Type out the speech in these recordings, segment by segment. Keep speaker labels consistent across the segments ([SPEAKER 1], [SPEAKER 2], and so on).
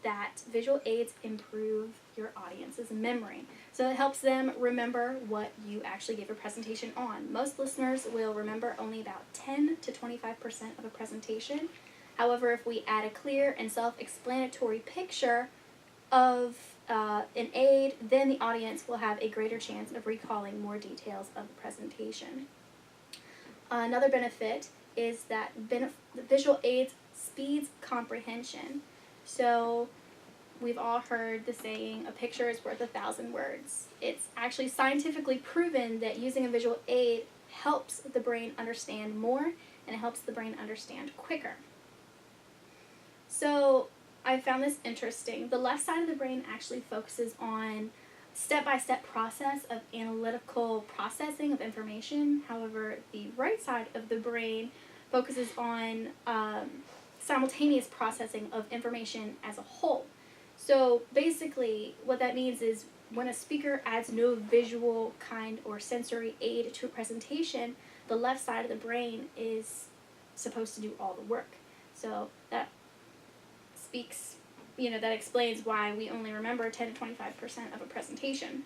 [SPEAKER 1] that visual aids improve your audience's memory. So it helps them remember what you actually gave a presentation on. Most listeners will remember only about 10 to 25% of a presentation. However, if we add a clear and self-explanatory picture of an aid, then the audience will have a greater chance of recalling more details of the presentation. Another benefit is that the visual aids speeds comprehension. So we've all heard the saying, a picture is worth 1,000 words. It's actually scientifically proven that using a visual aid helps the brain understand more, and it helps the brain understand quicker. So I found this interesting. The left side of the brain actually focuses on step-by-step process of analytical processing of information. However, the right side of the brain focuses on simultaneous processing of information as a whole. So basically what that means is when a speaker adds no visual kind or sensory aid to a presentation, the left side of the brain is supposed to do all the work. So that speaks, that explains why we only remember 10 to 25% of a presentation.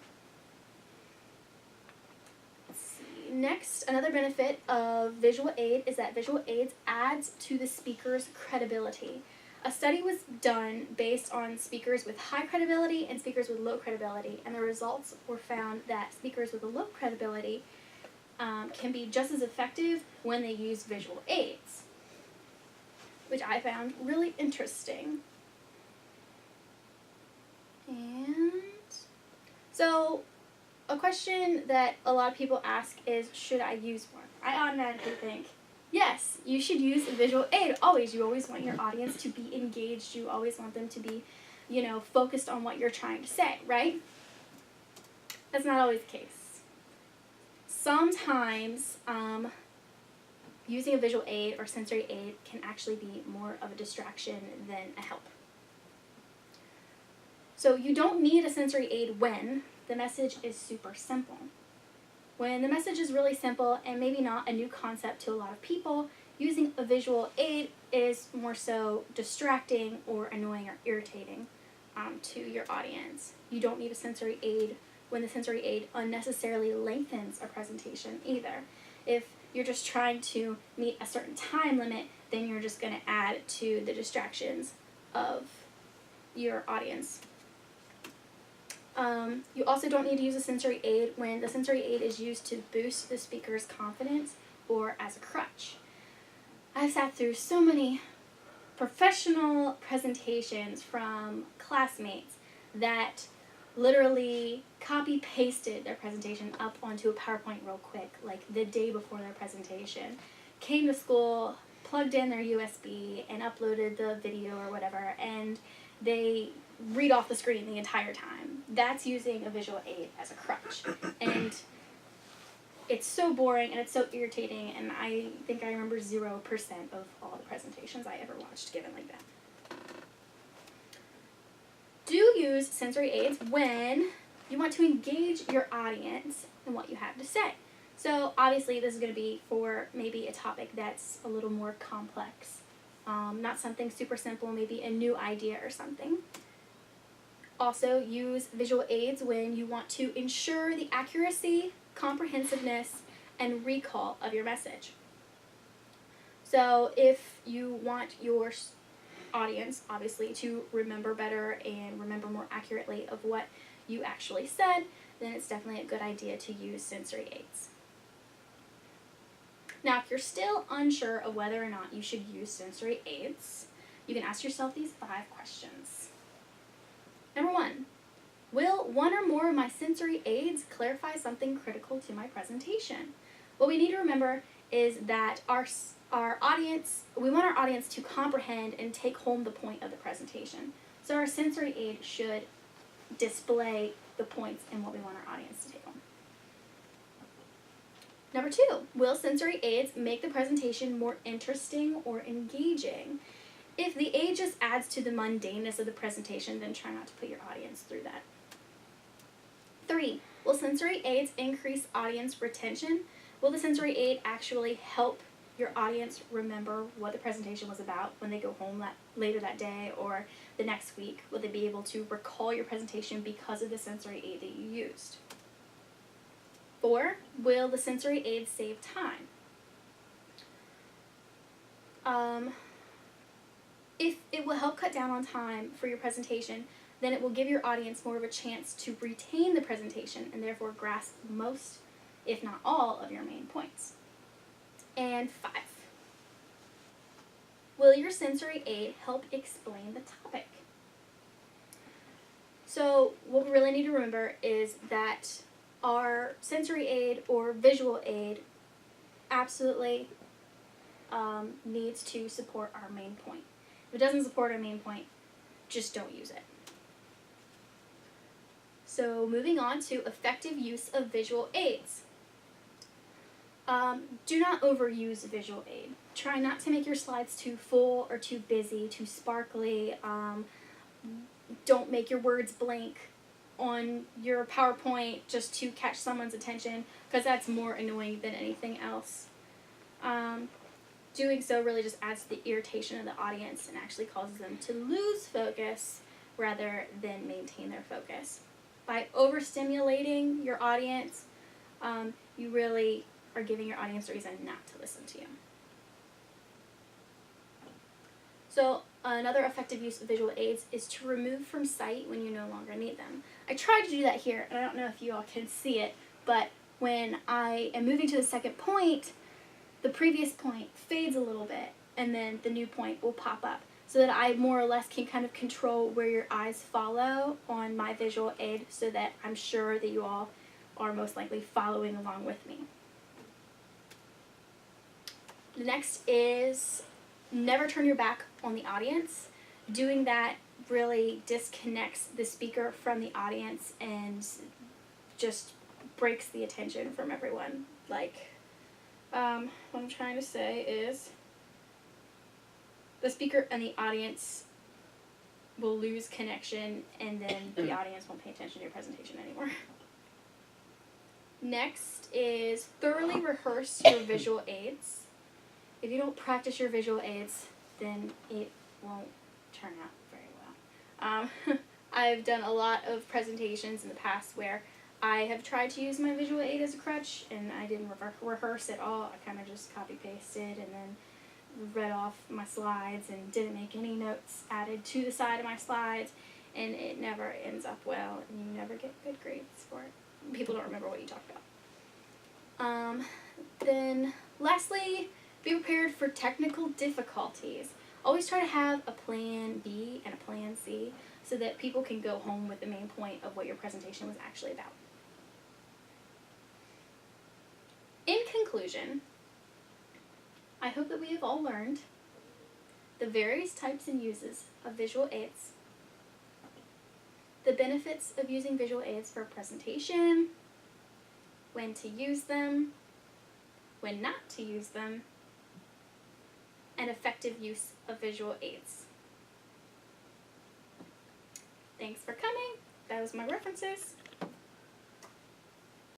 [SPEAKER 1] Let's see. Next, another benefit of visual aid is that visual aids adds to the speaker's credibility. A study was done based on speakers with high credibility and speakers with low credibility, and the results were found that speakers with a low credibility can be just as effective when they use visual aids, which I found really interesting. And so a question that a lot of people ask is, should I use one? I automatically think, yes, you should use a visual aid. Always. You always want your audience to be engaged. You always want them to be, focused on what you're trying to say, right? That's not always the case. Sometimes using a visual aid or sensory aid can actually be more of a distraction than a help. So you don't need a sensory aid when the message is super simple. When the message is really simple and maybe not a new concept to a lot of people, using a visual aid is more so distracting or annoying or irritating to your audience. You don't need a sensory aid when the sensory aid unnecessarily lengthens a presentation either. If you're just trying to meet a certain time limit, then you're just going to add to the distractions of your audience. You also don't need to use a sensory aid when the sensory aid is used to boost the speaker's confidence or as a crutch. I've sat through so many professional presentations from classmates that literally copy-pasted their presentation up onto a PowerPoint real quick, like the day before their presentation. Came to school, plugged in their USB, and uploaded the video or whatever, and they read off the screen the entire time. That's using a visual aid as a crutch. And it's so boring and it's so irritating, and I think I remember 0% of all the presentations I ever watched given like that. Do use sensory aids when you want to engage your audience in what you have to say. So obviously this is going to be for maybe a topic that's a little more complex. Not something super simple, maybe a new idea or something. Also use visual aids when you want to ensure the accuracy, comprehensiveness, and recall of your message. So if you want your audience, obviously, to remember better and remember more accurately of what you actually said, then it's definitely a good idea to use sensory aids. Now, if you're still unsure of whether or not you should use sensory aids, you can ask yourself these 5 questions. Number 1, will one or more of my sensory aids clarify something critical to my presentation? What we need to remember is that our audience, we want our audience to comprehend and take home the point of the presentation. So our sensory aid should display the points and what we want our audience to take home. Number 2, will sensory aids make the presentation more interesting or engaging? If the aid just adds to the mundaneness of the presentation, then try not to put your audience through that. 3, will sensory aids increase audience retention? Will the sensory aid actually help your audience remember what the presentation was about when they go home later that day or the next week? Will they be able to recall your presentation because of the sensory aid that you used? 4, will the sensory aids save time? If it will help cut down on time for your presentation, then it will give your audience more of a chance to retain the presentation and therefore grasp most, if not all, of your main points. And 5, will your sensory aid help explain the topic? So what we really need to remember is that our sensory aid or visual aid absolutely needs to support our main point. If it doesn't support our main point, just don't use it. So moving on to effective use of visual aids. Do not overuse visual aid. Try not to make your slides too full or too busy, too sparkly. Don't make your words blank on your PowerPoint just to catch someone's attention, because that's more annoying than anything else. Doing so really just adds to the irritation of the audience and actually causes them to lose focus rather than maintain their focus. By overstimulating your audience, you really are giving your audience a reason not to listen to you. So another effective use of visual aids is to remove from sight when you no longer need them. I tried to do that here, and I don't know if you all can see it, but when I am moving to the second point, the previous point fades a little bit, and then the new point will pop up, so that I more or less can kind of control where your eyes follow on my visual aid, so that I'm sure that you all are most likely following along with me. The next is never turn your back on the audience. Doing that really disconnects the speaker from the audience and just breaks the attention from everyone. What I'm trying to say is the speaker and the audience will lose connection, and then the audience won't pay attention to your presentation anymore. Next is thoroughly rehearse your visual aids. If you don't practice your visual aids, then it won't turn out very well. I've done a lot of presentations in the past where I have tried to use my visual aid as a crutch, and I didn't rehearse at all. I kind of just copy-pasted and then read off my slides and didn't make any notes added to the side of my slides, and it never ends up well, and you never get good grades for it. People don't remember what you talked about. Then lastly, be prepared for technical difficulties. Always try to have a plan B and a plan C so that people can go home with the main point of what your presentation was actually about. In conclusion, I hope that we have all learned the various types and uses of visual aids, the benefits of using visual aids for a presentation, when to use them, when not to use them, and effective use of visual aids. Thanks for coming. That was my references.